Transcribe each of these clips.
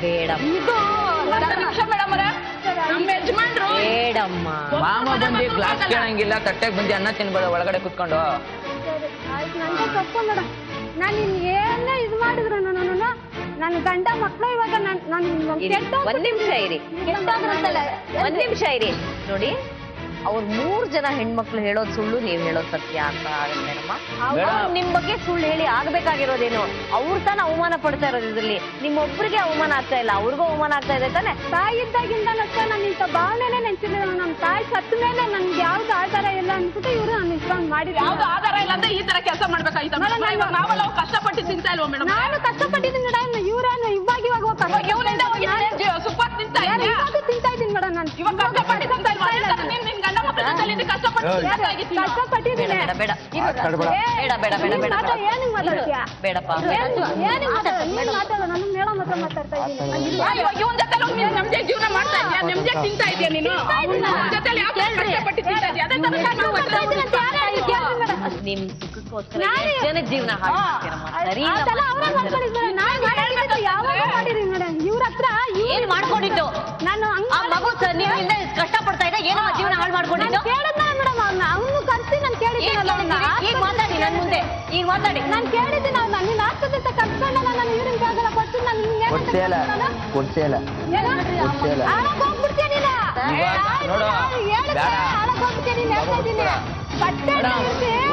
ಬೇಡಮ್ಮ ಬೇಡಮ್ಮ. ಮಾಮ ಬಂದು ಗ್ಲಾಸ್ ಕೇಳಂಗಿಲ್ಲ, ತಟ್ಟೆಗೆ ಬಂದು ಅನ್ನ ತಿನ್ಬೋದ ಒಳಗಡೆ ಕುತ್ಕೊಂಡು. ನಾನು ಏನೇ ಇದು ಮಾಡಿದ್ರು ನನ್ನ ಗಂಡ ಮಕ್ಕಳು ಇವಾಗ ಒಂದ್ ನಿಮಿಷ ಇರಿ, ಒಂದ್ ನಿಮಿಷ ಇರಿ. ನೋಡಿ, ಅವ್ರ 3 ಜನ ಹೆಣ್ಮಕ್ಳು ಹೇಳೋದ್ ಸುಳ್ಳು, ನೀವ್ ಹೇಳೋದ್ ಸತ್ಯ ಅಂತ ಆಗುತ್ತೇನಮ್ಮ? ನಿಮ್ ಬಗ್ಗೆ ಸುಳ್ಳು ಹೇಳಿ ಆಗ್ಬೇಕಾಗಿರೋದೇನು? ಅವ್ರ ತಾನ ಅವಮಾನ ಪಡ್ತಾ ಇರೋದು ಇದ್ರಲ್ಲಿ. ನಿಮ್ಮೊಬ್ರಿಗೆ ಅವಮಾನ ಆಗ್ತಾ ಇಲ್ಲ, ಅವ್ರಿಗೂ ಅವಮಾನ ಆಗ್ತಾ ಇದೆ ತಾನೆ? ತಾಯಿ ಇದ್ದಾಗಿಂದ ನಾನು ಇಂಥ ಭಾವನೆನೇ ನೆನ್ಸಿಲ್ಲ. ನಮ್ಮ ತಾಯಿ ಸತ್ತ ಮೇಲೆ ನನ್ಗೆ ಯಾವ್ದು ಆಧಾರ ಇಲ್ಲ ಅನ್ಬಿಟ್ಟು ಇವ್ರು ನಾನು ಇಷ್ಟೊಂದು ಮಾಡಿದ್ರು. ಯಾವ್ದು ಆಧಾರ ಇಲ್ಲ ಅಂದ್ರೆ ಈ ತರ ಕೆಲಸ ಮಾಡ್ಬೇಕಾಯ್ತು. ನಾವೆಲ್ಲ ಕಷ್ಟಪಟ್ಟು ತಿಂತಾ ಇಲ್ವ ಮೇಡಮ್? ನಾನು ಕಷ್ಟಪಟ್ಟಿದ್ದೀನಿ ಮೇಡಮ್. ಇವ್ರೇನು ಇವಾಗ ಸುಪ್ಪ ತಿಂತಾ ತಿಂತಾ ಇದ್ದೀನಿ ಮೇಡಮ್. ನಾನು ಇವಾಗ ಕಷ್ಟಪಟ್ಟು ತಿಂತಾ ಇಲ್ವಾ? ನಿನ್ ಗಂಡ ಮಕ್ಕಳ ಜೊತೆ ಕಷ್ಟಪಟ್ಟು ಕಷ್ಟಪಟ್ಟಿದ್ದೀನಿ. ಬೇಡಪ್ಪ, ನಾನು ಮೇಡಮ್ ಹತ್ರ ಮಾತಾಡ್ತಾ ಇದ್ದೀನಿ. ಇವನ್ ಜೊತೆ ನಮ್ದೇ ಜೀವನ ಮಾಡ್ತಾ ಇದೀಯ, ನಿಮ್ದೇ ತಿಂತಾ ಇದೀಯ ನೀನು. ಜೊತೆ ಕಷ್ಟಪಟ್ಟು ತಿಂತಾ ಇದೀಯ. ಅದೇ ನಿಮ್ ಸುಖಕ್ಕೋಸ್ಕರ ಜನ ಜೀವನ ಹಾಳು ಮಾಡ್ತೀರಮ್ಮ. ಸರಿ, ಇವ್ರ ಹತ್ರ ಏನ್ ಮಾಡ್ಕೊಂಡಿದ್ದು? ನಾನು ಆ ಮಗು ನೀವಿಂದ ಕಷ್ಟ ಪಡ್ತಾ ಇದ್ದ, ಏನೋ ಜೀವನ ಹಾಳು ಮಾಡ್ಕೊಂಡಿದ್ದು? ಮೇಡಮ್ ಅವನು ಕರ್ಸಿ ನಾನು ಕೇಳಿದ್ದೀನಲ್ಲ. ಈಗ ಮಾತಾಡಿ ನನ್ ಮುಂದೆ, ಈಗ ಮಾತಾಡಿ. ನಾನು ಕೇಳಿದ್ದೀನಿ ಅವ್ನ ನಿನ್ನ ಆಸ್ಪತ್ರೆ ಕರ್ಸ್ಕೊಂಡಲ್ಲ. ನಾನು ಇವ್ರಿನ ಜಾಗಲ್ಲ ಕೊಟ್ಟು ನಾನು ನಿಮ್ಗೆ ಹೋಗ್ಬಿಡ್ತೀನಿ.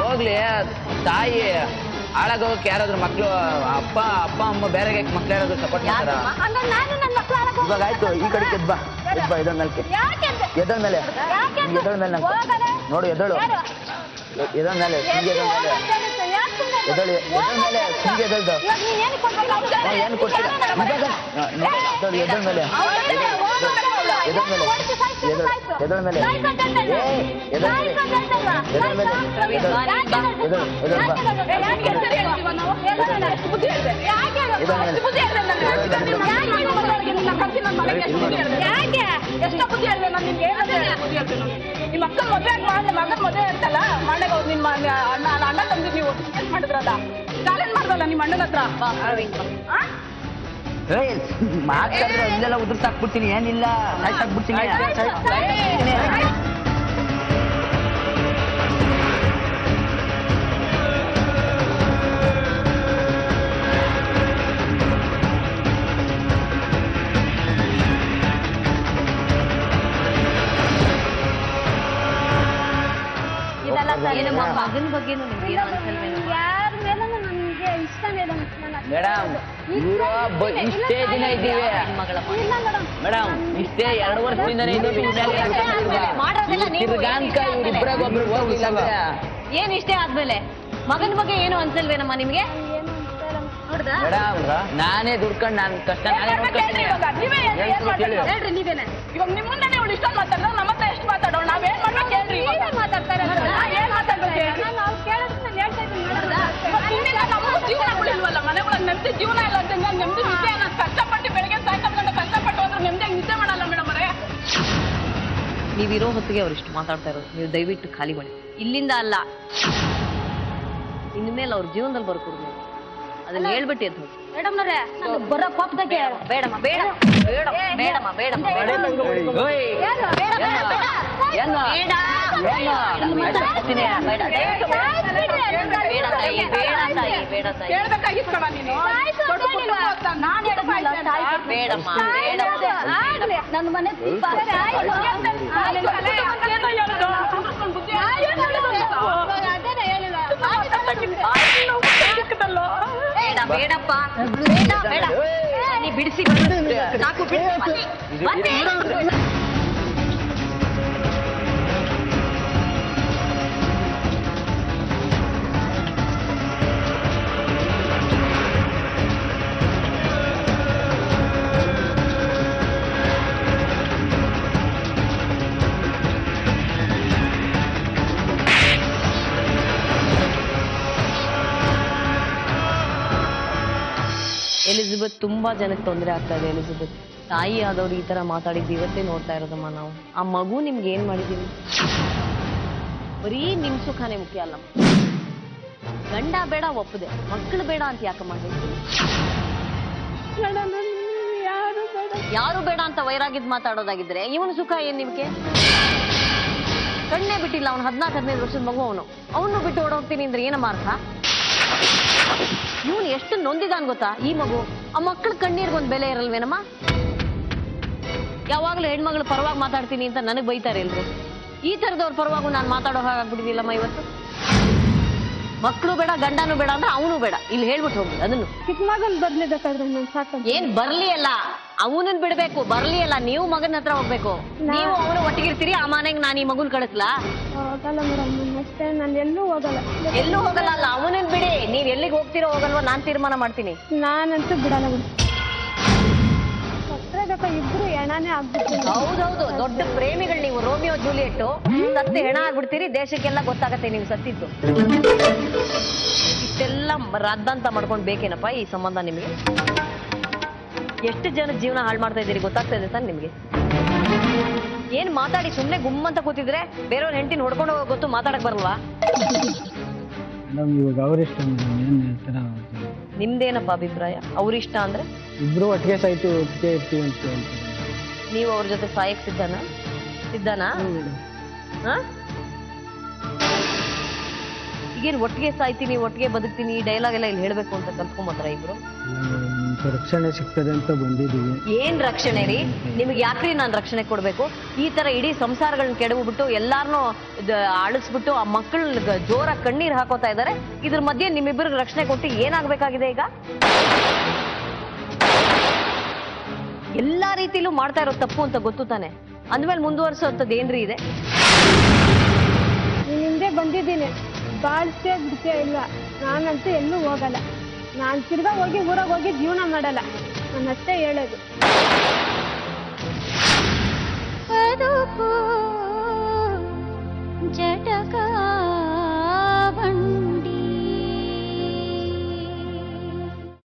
ಹೋಗ್ಲಿ, ತಾಯಿ ಹಾಳಾಗೋಗಕ್ಕೆ ಯಾರಾದ್ರೂ ಮಕ್ಳು ಅಪ್ಪ ಅಮ್ಮ ಬೇರೆ ಮಕ್ಳು ಯಾರಾದ್ರೂ ಸಪೋರ್ಟ್ ಮಾಡ್ತಾರ? ಇವಾಗ ಆಯ್ತು, ಈ ಕಡೆ ಎದ್ಬಾ ಎದಳ ಮೇಲೆ ಎದಳ ಮೇಲೆ ಎದಳ ಮೇಲೆ ನೋಡು, ಎದಳು ಎದಳ ಮೇಲೆ ಎದಳು ಮೇಲೆ ಹಿಂಗೆ ಎದಳ್ದು ಏನು ಕೊಡ್ತೀರ? ಎದಳ ಮೇಲೆ ಎದಳ ಮೇಲೆ ಎದಳ ಮೇಲೆ ಎದಳ ಎಷ್ಟ ಬುದ್ಧಿ ಹೇಳಿದೆ ನಾನು ನಿಮ್ಗೆ? ನಿಮ್ಮ ಅಕ್ಕನ ಮದುವೆ ಮಗನ ಮದುವೆ ಅಂತಲ್ಲ ಮಾಡಾಗ ನಿಮ್ಮ ಅಣ್ಣ ತಂದು ನೀವು ಮಾಡಿದ್ರಲ್ಲ, ಚಾಲೆಂಜ್ ಮಾಡ್ದಲ್ಲ ನಿಮ್ಮ ಅಣ್ಣನ ಹತ್ರ. ಮಾತಾಡಿದ್ರೆ ಇಲ್ಲೆಲ್ಲ ಉದುರ್ಸಾಕ್ಬಿಡ್ತೀನಿ, ಏನಿಲ್ಲ ಸಾಕ್ಬಿಡ್ತೀನಿ. ಮಗನ ಬಗ್ಗೆನೂ ನಿಮ್ಗೆ ಯಾರ ಮೇಲೂ ನನಗೆ ಇಷ್ಟನೇ ಇಲ್ಲ ಮೇಡಮ್. ಇವರು ಇಷ್ಟೇ ದಿನ ಇದ್ದೀವಿ ಮೇಡಮ್, ಇಷ್ಟೇ 2 ವರ್ಷದಿಂದನೇ ಇದ್ದೀವಿ. ಇಬ್ಬರಾಗ ಒಬ್ರು ಹೋಗಿಲ್ಲ. ಏನ್ ಇಷ್ಟೇ ಆದ್ಮೇಲೆ ಮಗನ ಬಗ್ಗೆ ಏನು ಅನ್ಸಲ್ವೇನಮ್ಮ ನಿಮ್ಗೆ? ಮೇಡಮ್, ನಾನೇ ದುಡ್ಕೊಂಡು ನಾನು ಕಷ್ಟ ನಾನೇ ನೋಡ್ಕೊತೀನಿ. ಹೇಳ್ರಿ ನೀವೇನೆ ಇವಾಗ ನಿಮ್ಮ ಮುಂದೆ ಇವಳು ಇಷ್ಟೊಂದು ಮಾತಾಡೋ, ನಮ್ಮ ಹತ್ರ ಎಷ್ಟು ಮಾತಾಡೋಣ? ನಾವೇನ್ ಮಾಡ್ಬೇಕು ಹೇಳ್ರಿ? ಮಾತಾಡ್ತಾರೆ ಏನ್ ಮಾತಾಡ್ಬೇಕು? ನಮಗೂ ಜೀವನ ಉಳಿಲ್ವಲ್ಲ, ಮನೆಗಳನ್ನ ನೆಮ್ಮದಿ ಜೀವನ ಇಲ್ಲ ಅಂತ ನೆಮ್ಮದಿ ನಿದ್ದೆ ಅನ್ನೋದು ಕಷ್ಟಪಟ್ಟು ಬೆಳಗ್ಗೆ ಸಾಯಂಕಾಲ ಕಷ್ಟಪಟ್ಟು ಹೋದ್ರೆ ನೆಮ್ಮದಿಯಾಗಿ ನಿದ್ದೆ ಮಾಡಲ್ಲ ಮೇಡಮ್ ಅವರೇ. ನೀವಿರೋ ಹೊತ್ತಿಗೆ ಅವ್ರು ಇಷ್ಟು ಮಾತಾಡ್ತಾ ಇರೋದು. ನೀವು ದಯವಿಟ್ಟು ಖಾಲಿ ಮಾಡಿ. ಇಲ್ಲಿಂದ ಅಲ್ಲ, ಇನ್ಮೇಲೆ ಅವ್ರ ಜೀವನದಲ್ಲಿ ಬರ್ಕೊಡ್ದು ಅದನ್ನ ಹೇಳ್ಬಿಟ್ಟು ಎದ್ದು ಮೇಡಮ್ನವ್ರೆ ಬರೋ ಕೋಪದಾಗೆ ಬೇಡಮ್ಮ ಬೇಡ ಬೇಡಮ್ಮ ಬೇಡಮ್ಮ ಹೇಳ್ಬೇಕಾಗಿತ್ತು ನೀನು. ಬೇಡಮ್ಮ ನನ್ನ ಮನೆ ಬೇಡಪ್ಪ ಬೇಡ ನೀ ಬಿಡಿಸಿ ಸಾಕು ಬಿಡಿಸಿ. ಎಲಿಜಬೆತ್ ತುಂಬಾ ಜನಕ್ಕೆ ತೊಂದರೆ ಆಗ್ತಾ ಇದೆ. ಎಲಿಜಬೆತ್ ತಾಯಿ ಆದವ್ರು ಈ ತರ ಮಾತಾಡಿದ್ದು ಇವತ್ತೇ ನೋಡ್ತಾ ಇರೋದಮ್ಮ ನಾವು. ಆ ಮಗು ನಿಮ್ಗೆ ಏನ್ ಮಾಡಿದೀವಿ? ಬರೀ ನಿಮ್ ಸುಖನೇ ಮುಖ್ಯ ಅಲ್ಲಮ್ಮ. ಗಂಡ ಬೇಡ ಒಪ್ಪದೆ, ಮಕ್ಕಳು ಬೇಡ ಅಂತ ಯಾಕಮ್ಮ ಹೇಳ್ತೀವಿ? ಯಾರು ಬೇಡ ಅಂತ ವೈರಾಗಿದ್ ಮಾತಾಡೋದಾಗಿದ್ರೆ ಇವನು ಸುಖ ಏನ್ ನಿಮ್ಗೆ? ಕಣ್ಣೇ ಬಿಟ್ಟಿಲ್ಲ, ಅವ್ನು 14-15 ವರ್ಷದ ಮಗು, ಅವನು ಬಿಟ್ಟು ಓಡೋಗ್ತೀನಿ ಅಂದ್ರೆ ಏನಮ್ಮ ಅರ್ಥ? ಇವನು ಎಷ್ಟು ನೊಂದಿದಾನ್ ಗೊತ್ತಾ ಈ ಮಗು. ಆ ಮಕ್ಕಳ ಕಣ್ಣೀರ್ಗೊಂದ್ ಬೆಲೆ ಇರಲ್ವೇನಮ್ಮ? ಯಾವಾಗ್ಲೂ ಹೆಣ್ಮಗಳು ಪರವಾಗಿ ಮಾತಾಡ್ತೀನಿ ಅಂತ ನನಗ್ ಬೈತಾರೆ ಎಲ್ರು. ಈ ತರದವ್ರ ಪರವಾಗೂ ನಾನು ಮಾತಾಡೋ ಹಾಗಾಗ್ಬಿಟ್ಟಿದಿಲ್ಲಮ್ಮ ಇವತ್ತು. ಮಕ್ಕಳು ಬೇಡ, ಗಂಡನೂ ಬೇಡ ಅಂದ್ರೆ ಅವನು ಬೇಡ, ಇಲ್ಲಿ ಹೇಳ್ಬಿಟ್ಟು ಹೋಗಿ ಅದನ್ನು. ಚಿಕ್ಕ ಮಗನ್ ಬರ್ಲಿ ಬೇಕಾದ್ರೆ ನಾನು ಸಾಕು. ಏನ್ ಬರ್ಲಿ ಅಲ್ಲ, ಅವನನ್ ಬಿಡ್ಬೇಕು, ಬರ್ಲಿ ಅಲ್ಲ, ನೀವು ಮಗನ ಹತ್ರ ಹೋಗ್ಬೇಕು. ನೀವು ಅವನು ಒಟ್ಟಿಗಿರ್ತೀರಿ, ಆ ಮನೆಗೆ ನಾನು ಈ ಮಗುನ್ ಕಳಿಸ್ಲಾ? ಹೋಗಲ್ಲ ಮೇಡಮ್, ಅಷ್ಟೇ, ನಾನು ಎಲ್ಲೂ ಹೋಗಲ್ಲ. ಎಲ್ಲೂ ಹೋಗಲ್ಲ ಅಲ್ಲ, ಅವನನ್ ಬಿಡಿ. ನೀವ್ ಎಲ್ಲಿಗೆ ಹೋಗ್ತೀರೋ ಹೋಗಲ್ವಾ ನಾನ್ ತೀರ್ಮಾನ ಮಾಡ್ತೀನಿ. ನಾನಂತೂ ಬಿಡಲ್ಲ ಮೇಡಮ್. ಸತ್ರೇಗಪ್ಪ ಇಬ್ರು ಹೆಣನೇ ಆಗ್ಬಿಡ್ತೀನಿ. ಹೌದೌದು, ದೊಡ್ಡ ಪ್ರೇಮಿಗಳು ನೀವು, ರೋಮಿಯೋ ಜೂಲಿಯೆಟ್. ಸತ್ತು ಹೆಣ ಆಗ್ಬಿಡ್ತೀರಿ, ದೇಶಕ್ಕೆಲ್ಲ ಗೊತ್ತಾಗತ್ತೆ ನೀವು ಸತ್ತಿದ್ದು. ಇಷ್ಟೆಲ್ಲ ರದ್ದಂತ ಮಾಡ್ಕೊಂಡ್ ಬೇಕೇನಪ್ಪ ಈ ಸಂಬಂಧ ನಿಮ್ಗೆ? ಎಷ್ಟು ಜನ ಜೀವನ ಹಾಳು ಮಾಡ್ತಾ ಇದ್ದೀರಿ ಗೊತ್ತಾಗ್ತಾ ಇದೆ ತಾನೆ ನಿಮ್ಗೆ? ಏನ್ ಮಾತಾಡಿ ಸುಮ್ನೆ ಗುಮ್ಮಂತ ಕೂತಿದ್ರೆ ಬೇರೆಯವ್ರ ಹೆಂಡತಿನ ಹೊಡ್ಕೊಂಡು ಹೋಗೋ ಗೊತ್ತು, ಮಾತಾಡಕ್ ಬರಲ್ವಾ? ಇವಾಗ ಅವ್ರಿಷ್ಟ ಏನ್ ಹೇಳ್ತಾರ. ನಿಮ್ದೇನಪ್ಪ ಅಭಿಪ್ರಾಯ? ಅವ್ರಿಷ್ಟ ಅಂದ್ರೆ ಇಬ್ರು ಒಟ್ಟಿಗೆ ಸಾಯ್ತು, ಒಟ್ಟಿಗೆ ಇರ್ತೀವಿ ಅಂತ ಹೇಳ್ತಾರೆ. ನೀವು ಅವ್ರ ಜೊತೆ ಸಾಯಕ್ ಸಿದ್ಧನಾ? ಹ? ಈಗೇನ್ ಒಟ್ಟಿಗೆ ಸಾಯ್ತೀನಿ, ಒಟ್ಟಿಗೆ ಬದುಕ್ತೀನಿ, ಈ ಡೈಲಾಗ್ ಎಲ್ಲ ಇಲ್ಲಿ ಹೇಳ್ಬೇಕು ಅಂತ ಕಲ್ತ್ಕೊಂಬತ್ತಾರ ಇಬ್ರು? ರಕ್ಷಣೆ ಸಿಗ್ತದೆ ಅಂತ ಬಂದಿದ್ದೀವಿ. ಏನ್ ರಕ್ಷಣೆ ರೀ? ನಿಮ್ಗೆ ಯಾಕ್ರಿ ನಾನ್ ರಕ್ಷಣೆ ಕೊಡ್ಬೇಕು? ಈ ತರ ಇಡೀ ಸಂಸಾರಗಳನ್ನ ಕೆಡವ್ಬಿಟ್ಟು ಎಲ್ಲಾರನ್ನೂ ಅಳಿಸ್ಬಿಟ್ಟು ಆ ಮಕ್ಕಳ ಜೋರಾಗಿ ಕಣ್ಣೀರ್ ಹಾಕೋತಾ ಇದಾರೆ. ಇದ್ರ ಮಧ್ಯೆ ನಿಮ್ಮಿಬ್ಬರಿಗೆ ರಕ್ಷಣೆ ಕೊಟ್ಟು ಏನಾಗ್ಬೇಕಾಗಿದೆ ಈಗ? ಎಲ್ಲಾ ರೀತಿಲೂ ಮಾಡ್ತಾ ಇರೋ ತಪ್ಪು ಅಂತ ಗೊತ್ತು ತಾನೆ, ಅಂದ್ಮೇಲೆ ಮುಂದುವರ್ಸೋಂಥದ್ದು ಏನ್ರಿ ಇದೆ? ನೀನ್ ಹಿಂದೆ ಬಂದಿದ್ದೀನಿ, ಬಾಳ್ಸೆ ಬಿಡ್ಸೇ ಇಲ್ಲ. ನಾನಂತೂ ಎಲ್ಲೂ ಹೋಗಲ್ಲ. ನಾನು ತಿರ್ಗಾ ಹೋಗಿ ಊರಾಗ ಹೋಗಿ ಜೀವನ ಮಾಡಲ್ಲ, ನಾನು ಅಷ್ಟೇ ಹೇಳೋದು. ಜಟಕ